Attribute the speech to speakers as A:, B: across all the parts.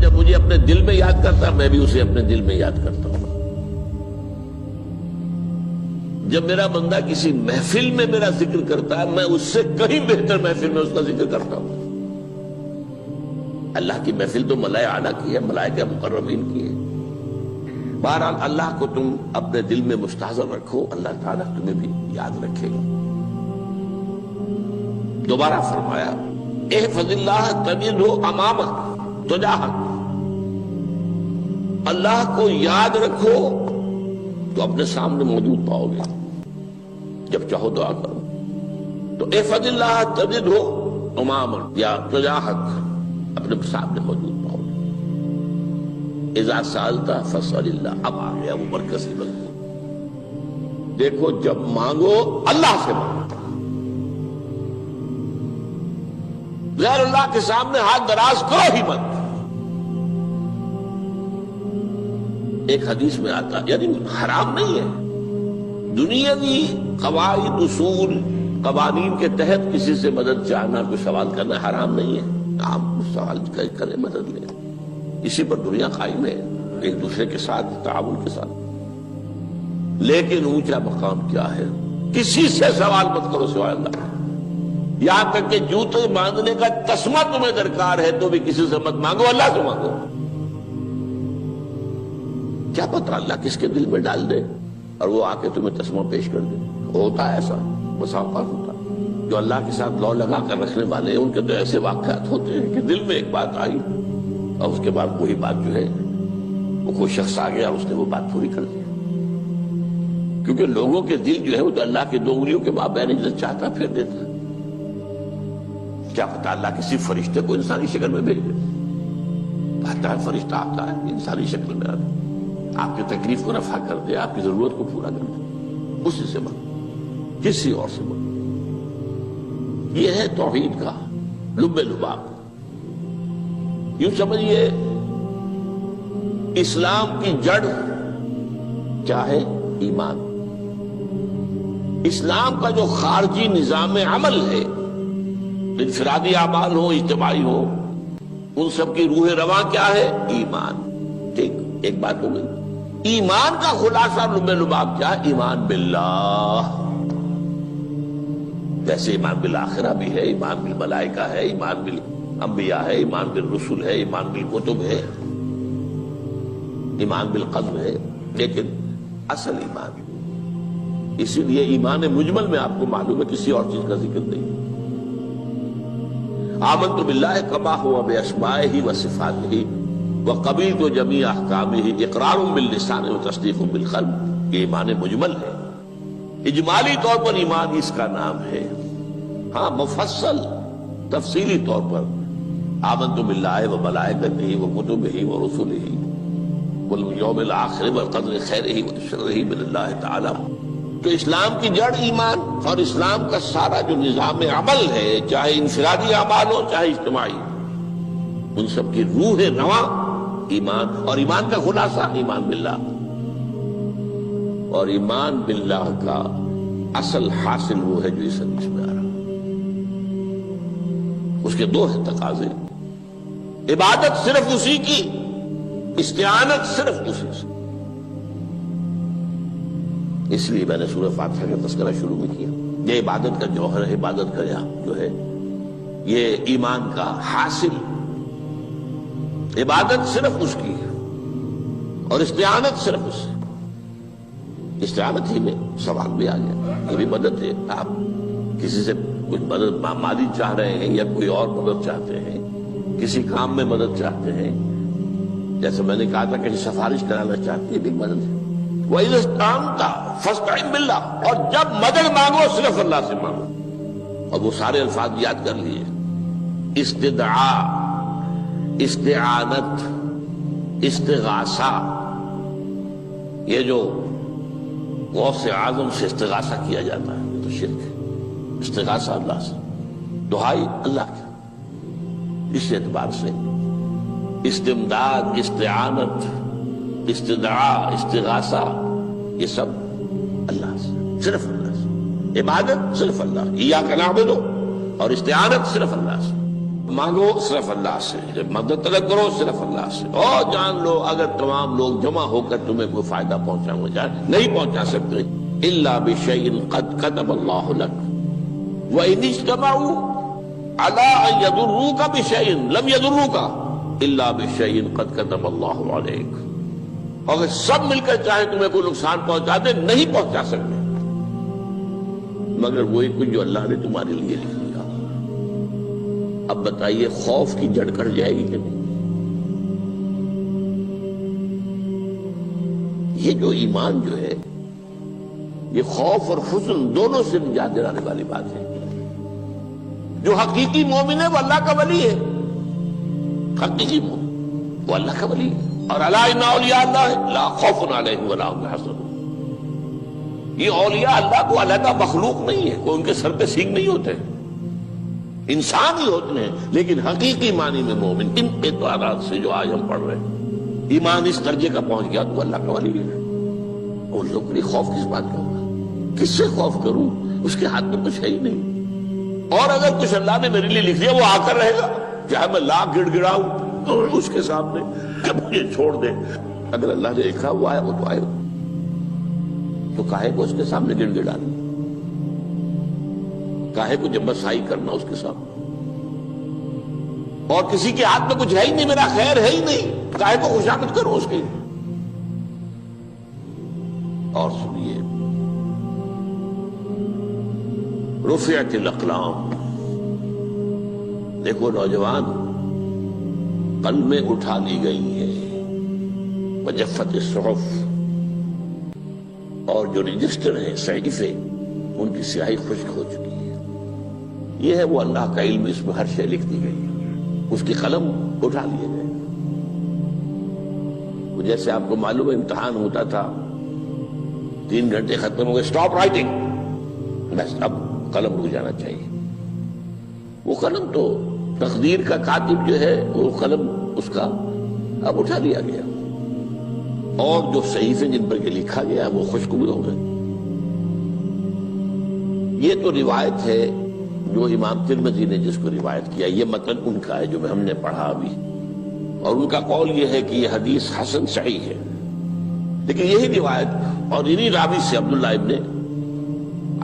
A: جب مجھے اپنے دل میں یاد کرتا میں بھی اسے اپنے دل میں یاد کرتا ہوں۔ جب میرا بندہ کسی محفل میں میرا ذکر کرتا ہے میں اس سے کہیں بہتر محفل میں اس کا ذکر کرتا ہوں۔ اللہ کی محفل تو ملائکہ اعلیٰ کی ہے، ملائکہ مقربین کی ہے۔ بہرحال اللہ کو تم اپنے دل میں مستحضر رکھو، اللہ تعالیٰ تمہیں بھی یاد رکھے گا۔ دوبارہ فرمایا احفظ اللہ تجدہ امامک تجاہک، اللہ کو یاد رکھو تو اپنے سامنے موجود پاؤ گے، جب چاہو دعا کرو تو احفظ اللہ تجدہ امامک یا تجاہک، اپنے سامنے موجود پاؤ گے۔ اذا سألت فاسأل اللہ، اب آ گیا وہ مرکزی مضمون۔ دیکھو جب مانگو اللہ سے مانگو، غیر اللہ کے سامنے ہاتھ دراز کرو ہی مت۔ ایک حدیث میں آتا یعنی حرام نہیں ہے، دنیاوی قواعد اصول قوانین کے تحت کسی سے مدد چاہنا، کوئی سوال کرنا حرام نہیں ہے۔ آپ سوال کریں، مدد لیں، اسی پر دنیا قائم ہے، ایک دوسرے کے ساتھ تعاون کے ساتھ۔ لیکن اونچا مقام کیا ہے؟ کسی سے سوال مت کرو سوائے اللہ، یہاں تک کہ جوتے باندھنے کا تسمہ تمہیں درکار ہے تو بھی کسی سے مت مانگو، اللہ سے مانگو۔ کیا پتہ اللہ کس کے دل میں ڈال دے اور وہ آ کے تمہیں تسمہ پیش کر دے۔ ہوتا ہے ایسا، بس اوقات ہوتا ہے۔ جو اللہ کے ساتھ لو لگا کر رکھنے والے ہیں ان کے تو ایسے واقعات ہوتے ہیں کہ دل میں ایک بات آئی اور اس کے بعد وہی بات جو ہے وہ کوئی شخص آ گیا، اس نے وہ بات پوری کر دی۔ کیونکہ لوگوں کے دل جو ہے وہ تو اللہ کے دو انگلیوں کے مابین جو چاہتا پھر دیتا ہے۔ کیا پتہ اللہ کسی فرشتے کو انسانی شکل میں بھیج دے، آتا ہے فرشتہ، آتا ہے انسانی شکل میں آتا ہے، آپ کی تکلیف کو رفع کر دے، آپ کی ضرورت کو پورا کر دے۔ اسی سے مانگو، کسی اور سے مانگو۔ یہ ہے توحید کا لب لباب۔ یوں سمجھیے اسلام کی جڑ کیا ہے؟ ایمان۔ اسلام کا جو خارجی نظام عمل ہے، انفرادی اعمال ہو اجتماعی ہو، ان سب کی روح رواں کیا ہے؟ ایمان۔ ٹھیک، ایک بات ہو گئی۔ ایمان کا خلاصہ لب لباب کیا ہے؟ ایمان باللہ۔ ویسے ایمان بالآخرہ بھی ہے، ایمان بالملائکہ ہے، ایمان بالانبیاء ہے، ایمان بالرسل ہے، ایمان بالکتب ہے، ایمان بالقدر ہے، لیکن اصل ایمان، اسی لیے ایمان مجمل میں آپ کو معلوم ہے کسی اور چیز کا ذکر نہیں۔ آمنت باللہ کما ہوا باسمائہ وصفاتہ وقبلت جمیع احکامہ اقرار باللسان وتصدیق بالقلب، یہ ایمان مجمل ہے۔ اجمالی طور پر ایمان اس کا نام ہے، ہاں مفصل تفصیلی طور پر آمنت باللہ وملائکتہ وکتبہ ورسلہ والیوم الآخر والقدر خیرہ وشرہ من اللہ تعالی۔ تو اسلام کی جڑ ایمان، اور اسلام کا سارا جو نظام عمل ہے، چاہے انفرادی اعمال ہو چاہے اجتماعی، ان سب کی روح رواں ایمان، اور ایمان کا خلاصہ ایمان باللہ۔ اور ایمان باللہ کا اصل حاصل وہ ہے جو اس حدیث میں آ رہا، اس کے دو ہیں تقاضے، عبادت صرف اسی کی، استعانت صرف اسی سے۔ اس لیے میں نے سورہ فاتحہ کا تذکرہ شروع میں کیا، یہ عبادت کا جوہر ہے، عبادت کا جو ہے یہ ایمان کا حاصل، عبادت صرف اس کی ہے اور استعانت صرف اس سے۔ استعانت ہی میں سوال بھی آ گیا، یہ بھی مدد ہے۔ آپ کسی سے کچھ مدد مالی چاہ رہے ہیں یا کوئی اور مدد چاہتے ہیں، کسی کام میں مدد چاہتے ہیں، جیسے میں نے کہا تھا کہ سفارش کرانا چاہتے ہیں، بھی مدد ہے۔ وَإِذَا اسْتَعَنْتَ فَاسْتَعِنْ بِاللَّهِ، اور جب مدد مانگو صرف اللہ سے مانگو۔ اور وہ سارے الفاظ یاد کر لیے، استدعاء، استعانت، استغاثہ، یہ جو غوث اعظم سے استغاثہ کیا جاتا ہے یہ تو شرک ہے۔ استغاثہ اللہ سے، دعائی اللہ کی، اس اعتبار سے استمداد، استعانت، استدعاء، استغاثہ، یہ سب اللہ سے، صرف اللہ سے۔ عبادت صرف اللہ، ایاک نعبد، اور استعانت صرف اللہ سے۔ مانگو صرف اللہ سے، جب مدد طلب کرو صرف اللہ سے، اور جان لو اگر تمام لوگ جمع ہو کر تمہیں کوئی فائدہ پہنچانا چاہے نہیں پہنچا سکتے، الا بشیء قد کتب اللہ لک وان اجتمعوا علی ان یضروک بشیء لم یضروک الا بشیء قد کتب اللہ علیک، اگر سب مل کر چاہے تمہیں کوئی نقصان پہنچا دے نہیں پہنچا سکتے مگر وہی کچھ جو اللہ نے تمہارے لیے لکھ دیا۔ اب بتائیے خوف کی جڑ کٹ جائے گی کہ نہیں؟ یہ جو ایمان جو ہے یہ خوف اور حزن دونوں سے نجات دلانے والی بات ہے۔ جو حقیقی مومن ہے وہ اللہ کا ولی ہے، حقیقی مومن وہ اللہ کا ولی ہے، اور الا ان اولیاء اللہ لا خوف علیہم ولا هم يحزنون۔ یہ اولیاء اللہ کو علیحدہ مخلوق نہیں ہے، کوئی ان کے سر پہ سینگ نہیں ہوتے، انسان ہی ہوتے ہیں، لیکن حقیقی معنی میں مومن ان اعتبارات سے جو آج ہم پڑھ رہے ہیں ایمان اس درجے کا پہنچ گیا تو اللہ کا ولی ہے۔ ان لوگوں کے لیے خوف کس بات کا ہوگا؟ کس سے خوف کروں؟ اس کے ہاتھ میں کچھ ہے ہی نہیں، اور اگر کچھ اللہ نے میرے لیے لکھ دیا وہ آ کر رہے گا، چاہے میں لاکھ گڑ گڑاؤں اس کے سامنے کہ مجھے چھوڑ دے۔ اگر اللہ نے لکھا وہ آئے وہ تو آئے، تو کاہے کو اس کے سامنے گڑ گڑانا، کاہے کو جبسائی کرنا اس کے سامنے؟ اور کسی کے ہاتھ میں کچھ ہے ہی نہیں، میرا خیر ہے ہی نہیں، کاہے کو خوشامد کروں اس کی؟ اور سنیے، رفعت الاقلام، دیکھو نوجوان، قلمیں اٹھا لی گئی ہیں، وجفت الصحف، اور جو رجسٹر ہیں صحیفے ان کی سیاہی خشک ہو چکی ہے۔ یہ ہے وہ اللہ کا علم، اس میں ہر شے لکھ دی گئی ہے، اس کی قلم اٹھا لیے گئے۔ جیسے آپ کو معلوم ہے امتحان ہوتا تھا، 3 گھنٹے ختم ہو گئے، اسٹاپ رائٹنگ، بس اب قلم رک جانا چاہیے۔ وہ قلم تو تقدیر کا کاتب جو ہے وہ قلم اس کا اب اٹھا لیا گیا، اور جو صحیفے جن پر یہ لکھا گیا وہ خشک بھی ہو گئے۔ یہ تو روایت ہے جو امام ترمذی نے جس کو روایت کیا، یہ متن ان کا ہے جو ہم نے پڑھا ابھی، اور ان کا قول یہ ہے کہ یہ حدیث حسن صحیح ہے، لیکن یہی روایت اور انہی راوی سے عبداللہ ابن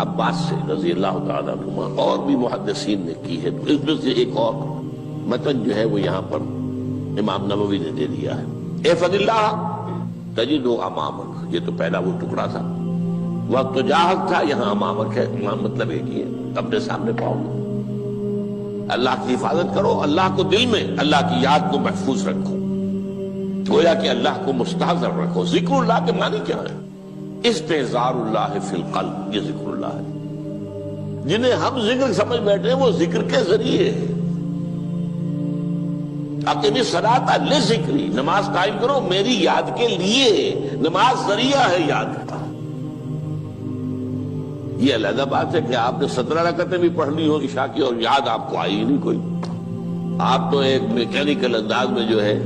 A: عباس سے رضی اللہ تعالیٰ عنہما اور بھی محدثین نے کی ہے۔ تو اس میں سے ایک اور متن جو ہے وہ یہاں پر امام نووی نے دے دیا ہے۔ احفظ اللہ تجدہ امامک، یہ تو پہلا وہ ٹکڑا تھا، وقت جاہد تھا، یہاں امامک ہے، امام مطلب ایک ہی ہے، اپنے سامنے پاؤ گے۔ اللہ کی حفاظت کرو، اللہ کو دل میں، اللہ کی یاد کو محفوظ رکھو، گویا کہ اللہ کو مستحضر رکھو۔ ذکر اللہ کے معنی کیا ہے؟ استحضار اللہ فی القلب، یہ ذکر اللہ ہے۔ جنہیں ہم ذکر سمجھ بیٹھے ہیں وہ ذکر کے ذریعے ہے۔ اقیم الصلاۃ لذکری، نماز قائم کرو میری یاد کے لیے، نماز ذریعہ ہے یاد کا۔ یہ علیحدہ بات ہے کہ آپ نے 17 رکعتیں بھی پڑھ لی ہو عشاء کی اور یاد آپ کو آئی ہی نہیں کوئی، آپ تو ایک میکینیکل انداز میں جو ہے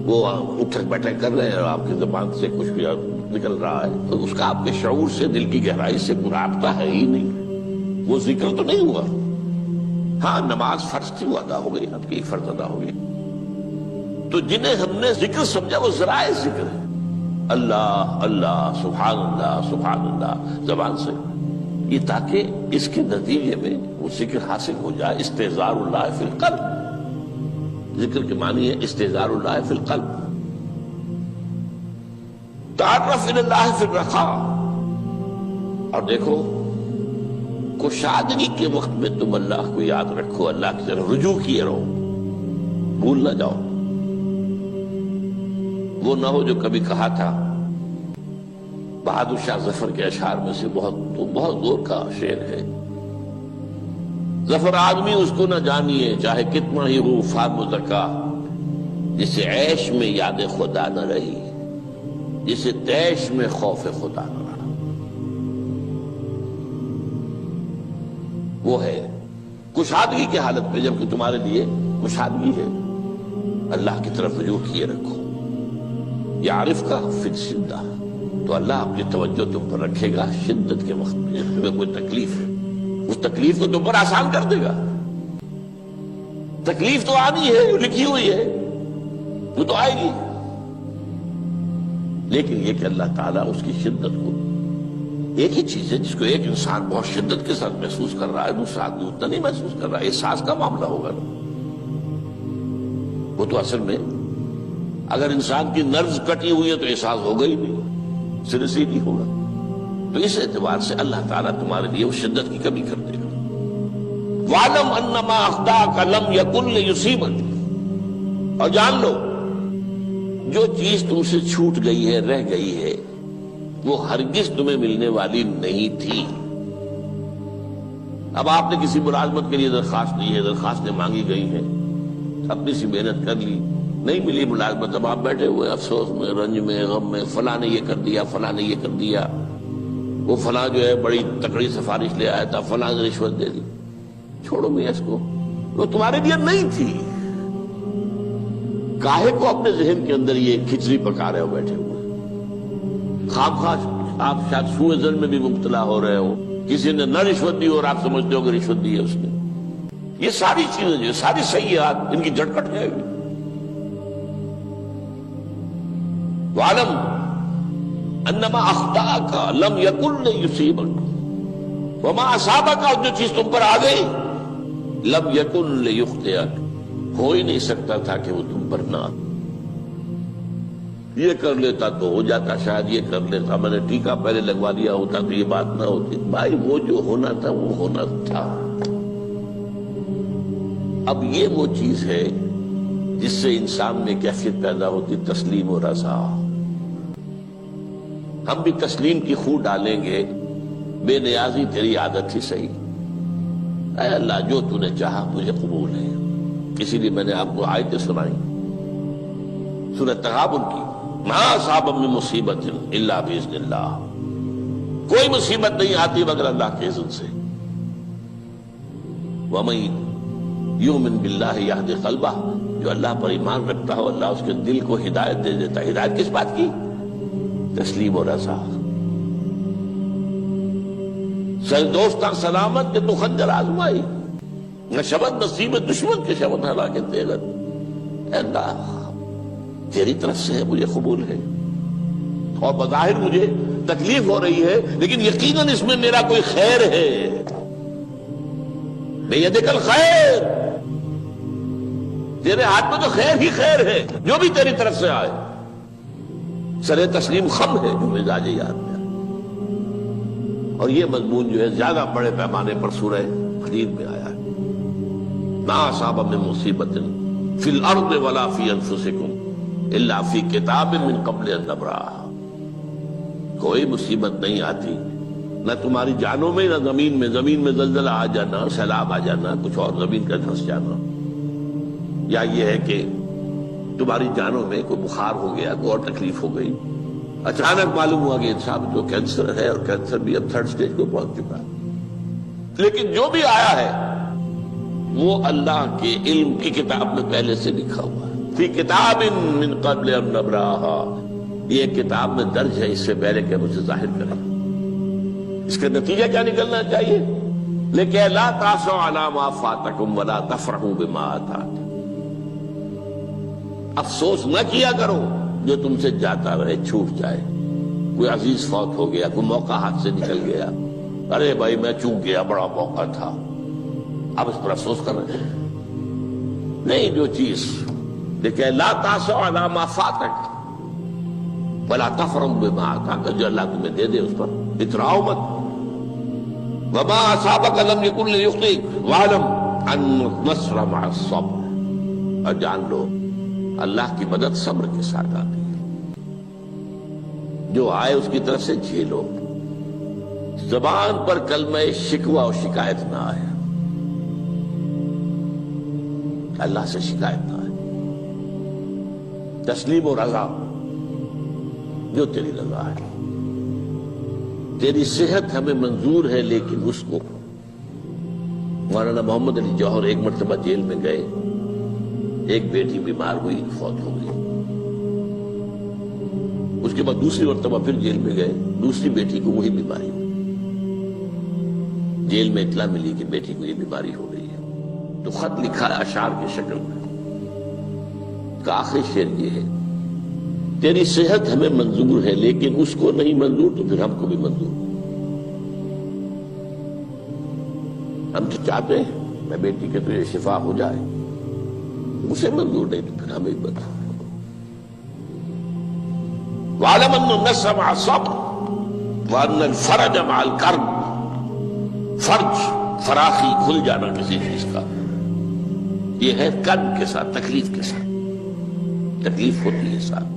A: وہ اٹھک بیٹھک کر رہے ہیں اور آپ کی زبان سے کچھ بھی نکل رہا ہے، تو اس کا آپ کے شعور سے، دل کی گہرائی سے کوئی رابطہ ہے ہی نہیں، وہ ذکر تو نہیں ہوا۔ ہاں نماز فرض تھی وہ ادا ہو گئی، آپ کی ایک فرض ادا ہو گئی۔ تو جنہیں ہم نے ذکر سمجھا وہ ذرائع ذکر ہے، اللہ اللہ سبحان اللہ سبحان اللہ زبان سے، یہ تاکہ اس کے نتیجے میں وہ ذکر حاصل ہو جائے۔ استحضار اللہ فی القلب، ذکر کے معنی ہے استحضار اللہ فی القلب۔ تعرف الی اللہ فی الرخاء، اور دیکھو کشادگی کے وقت میں تم اللہ کو یاد رکھو، اللہ کی طرف رجوع کیے رہو، بھول نہ جاؤ۔ وہ نہ ہو جو کبھی کہا تھا، بہادر شاہ ظفر کے اشعار میں سے بہت دور کا شعر ہے، ظفر آدمی اس کو نہ جانیے چاہے کتنا ہی ہو فام زکا، جسے عیش میں یاد خدا نہ رہی، جسے تیش میں خوف خدا نہ رہا۔ وہ ہے کشادگی کی حالت میں، جبکہ تمہارے لیے کشادگی ہے، اللہ کی طرف رجوع کیے رکھو۔ یعرف کا فی الشدہ، تو اللہ اپنی توجہ تم پر رکھے گا شدت کے وقت میں، جب تمہیں کوئی تکلیف ہے اس تکلیف کو تم پر آسان کر دے گا۔ تکلیف تو آنی ہے، جو لکھی ہوئی ہے وہ تو آئے گی، لیکن یہ کہ اللہ تعالیٰ اس کی شدت کو، ایک ہی چیز ہے جس کو ایک انسان بہت شدت کے ساتھ محسوس کر رہا ہے، دوسرا آدمی اتنا نہیں محسوس کر رہا ہے، احساس کا معاملہ ہوگا نا۔ وہ تو اصل میں اگر انسان کی نرز کٹی ہوئی ہے تو احساس ہوگا ہی نہیں، سرے سے ہی نہیں ہوگا۔ تو اس اعتبار سے اللہ تعالیٰ تمہارے لیے وہ شدت کی کمی کر دے گا۔ وَاعْلَمْ أَنَّمَا أَخْطَأَكَ لَمْ يَكُنْ لِيُصِيبَكَ، اور جان لو جو چیز تم سے چھوٹ گئی ہے، رہ گئی ہے، وہ ہرگز تمہیں ملنے والی نہیں تھی۔ اب آپ نے کسی ملازمت کے لیے درخواست دی ہے، درخواستیں مانگی گئی ہیں، اپنی سی محنت کر لی، نہیں ملی ملازمت، اب آپ بیٹھے ہوئے افسوس میں، رنج میں، غم میں، فلاں نے یہ کر دیا، فلاں نے یہ کر دیا، وہ فلاں جو ہے بڑی تکڑی سفارش لے آیا تھا، فلاں نے رشوت دے دی۔ چھوڑو میاں اس کو، وہ تمہارے لیے نہیں تھی۔ کاہے کو اپنے ذہن کے اندر یہ کھچڑی پکا رہے ہو بیٹھے ہوئے؟ خواہ آپ شاید سوء ظن میں بھی مبتلا ہو رہے ہو، کسی نے نہ رشوت دی اور آپ سمجھتے ہو کہ رشوت دی ہے اس نے۔ یہ ساری چیزیں جو ساری سیئات، ان کی جڑ کٹ جائے گی۔ وَعْلَمْ أَنَّمَا أَخْطَأَكَ لَمْ يَكُنْ لِيُصِيبَكَ وَمَا أَصَابَكَ، اور جو چیز تم پر آ گئی، لَمْ يَكُنْ لِيُخْطِئَكَ، ہو ہی نہیں سکتا تھا کہ وہ تم پر نہ آ۔ یہ کر لیتا تو ہو جاتا، شاید یہ کر لیتا، میں نے ٹیکا پہلے لگوا لیا ہوتا تو یہ بات نہ ہوتی۔ بھائی وہ جو ہونا تھا وہ ہونا تھا۔ اب یہ وہ چیز ہے جس سے انسان میں کیفیت پیدا ہوتی، تسلیم و رضا۔ ہم بھی تسلیم کی خو ڈالیں گے، بے نیازی تیری عادت ہی صحیح، اے اللہ جو تو نے چاہا مجھے قبول ہے۔ اسی لیے میں نے آپ کو آیتیں سنائی سورہ تغابن کی، ما اصاب من مصیبت الا باذن اللہ، کوئی مصیبت نہیں آتی مگر اللہ کے اذن سے۔ وَمَن یؤمن باللہ یہدی قلبہ، جو اللہ پر ایمان رکھتا ہو اللہ اس کے دل کو ہدایت دے دیتا ہے۔ ہدایت کس بات کی؟ تسلیم و رضا۔ سر دوستاں سلامت کہ تو خنجر آزمائی، نہ شبد نصیب دشمن کے شبد ہلاکت تیغت، اے اللہ تیری طرف سے ہے، مجھے قبول ہے، اور بظاہر مجھے تکلیف ہو رہی ہے لیکن یقیناً اس میں میرا کوئی خیر ہے۔ بیدک الخیر، تیرے ہاتھ میں تو خیر ہی خیر ہے، جو بھی تیری طرف سے آئے۔ سر تسلیم خم ہے جو مزاج یاد میں آئے، اور یہ مضمون جو ہے زیادہ بڑے پیمانے پر سورہ حدید میں آیا ہے۔ ما اصاب من مصیبت فی الارض ولا فی انفسکم الا فی کتاب من قبل ان نبرأها، کوئی مصیبت نہیں آتی نہ تمہاری جانوں میں نہ زمین میں زلزلہ آ جانا، سیلاب آ جانا، کچھ اور زمین کا دھنس جانا، یا یہ ہے کہ تمہاری جانوں میں کوئی بخار ہو گیا، کوئی اور تکلیف ہو گئی، اچانک معلوم ہوا کہ انسان کو کینسر ہے اور کینسر بھی اب 3rd سٹیج کو پہنچ چکا ہے، لیکن جو بھی آیا ہے وہ اللہ کے علم کی کتاب میں پہلے سے لکھا ہوا ہے۔ فی کتاب من قبل ان نبرأها، یہ کتاب میں درج ہے اس سے پہلے کہ ہم اسے ظاہر کریں۔ اس کا نتیجہ کیا نکلنا چاہیے؟ لیکن لا تاسوا علی ما فاتکم ولا تفرحوا بما آتاکم، افسوس نہ کیا کرو جو تم سے جاتا رہے، چھوٹ جائے، کوئی عزیز فوت ہو گیا، کوئی موقع ہاتھ سے نکل گیا، ارے بھائی میں چوک گیا، بڑا موقع تھا، اب اس پر افسوس کر رہے ہیں؟ نہیں، جو چیز دیکھیں لا تاسوا علی ما فاتک ولا تفرحوا بما آتاک، جو اللہ تمہیں دے دے اس پر اتراؤ مت۔ وما اصابک لم یکن لیخطئک واعلم ان النصر مع الصبر، اور جان لو اللہ کی مدد صبر کے ساتھ آتی ہے، جو آئے اس کی طرف سے جھیلو، زبان پر کلمہ شکوہ اور شکایت نہ آئے، اللہ سے شکایت نہ آئے، تسلیم و رضا، جو تیری رضا ہے۔ تیری صحت ہمیں منظور ہے لیکن اس کو، مولانا محمد علی جوہر ایک مرتبہ جیل میں گئے، ایک بیٹی بیمار ہوئی، فوت ہو گئی، اس کے بعد دوسری مرتبہ پھر جیل میں گئے، دوسری بیٹی کو وہی بیماری ہوئی، جیل میں اطلاع ملی کہ بیٹی کو یہ بیماری ہو گئی ہے، تو خط لکھا ہے اشعار کی شکل میں، کا آخری شعر یہ ہے: تیری صحت ہمیں منظور ہے لیکن اس کو نہیں منظور تو پھر ہم کو بھی منظور۔ ہم تو چاہتے ہیں میں بیٹی کے تجھے شفا ہو جائے، اسے منظور نہیں تو پھر ہمیں بھی منظور۔ وَاعْلَمْ أَنَّ النَّصْرَ مَعَ الصَّبْرِ وَأَنَّ الْفَرَجَ مَعَ الْكَرْبِ۔ فرج، فراخی، کھل جانا کسی چیز کا، یہ ہے کرب کے ساتھ، تکلیف کے ساتھ، تکلیف ہوتی ہے ساتھ۔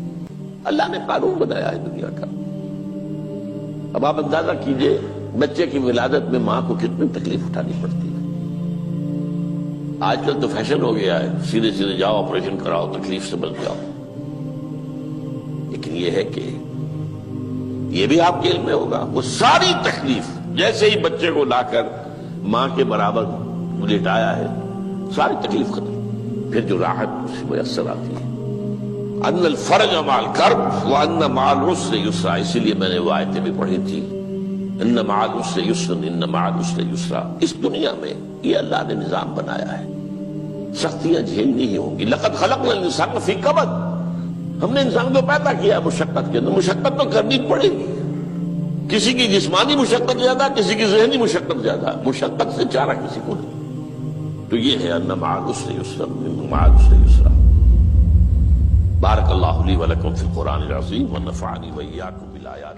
A: اللہ نے قانون بنایا ہے دنیا کا۔ اب آپ اندازہ کیجئے بچے کی ولادت میں ماں کو کتنی تکلیف اٹھانی پڑتی ہے۔ آج کل تو فیشن ہو گیا ہے، سیدھے سیدھے جاؤ، آپریشن کراؤ، تکلیف سے بچ جاؤ، لیکن یہ ہے کہ یہ بھی آپ کے علم میں ہوگا، وہ ساری تکلیف جیسے ہی بچے کو لا کر ماں کے برابر لٹایا ہے، ساری تکلیف ختم، پھر جو راحت اس سے میسر آتی ہے۔ ان الفرج مع الکرب وان مع العسر یسرا، اسی لیے میں نے وہ آیتیں بھی پڑھی تھی، ان مع العسر یسرا ان مع العسر یسرا۔ اس دنیا میں یہ اللہ نے نظام بنایا ہے، سختیاں جھیلنی ہی ہوں گی۔ لقد خلقنا الانسان فی کبد، ہم نے انسان کو پیدا کیا ہے مشقت کے اندر، مشقت تو کرنی پڑے گی۔ کسی کی جسمانی مشقت زیادہ، کسی کی ذہنی مشقت زیادہ، مشقت سے چارہ کسی کو نہیں۔ تو یہ ہے ان مع العسر یسرا ان مع العسر یسرا۔ بارک اللہ لی ولکم فی القرآن العظیم ونفعنی وإیاکم بالآیات۔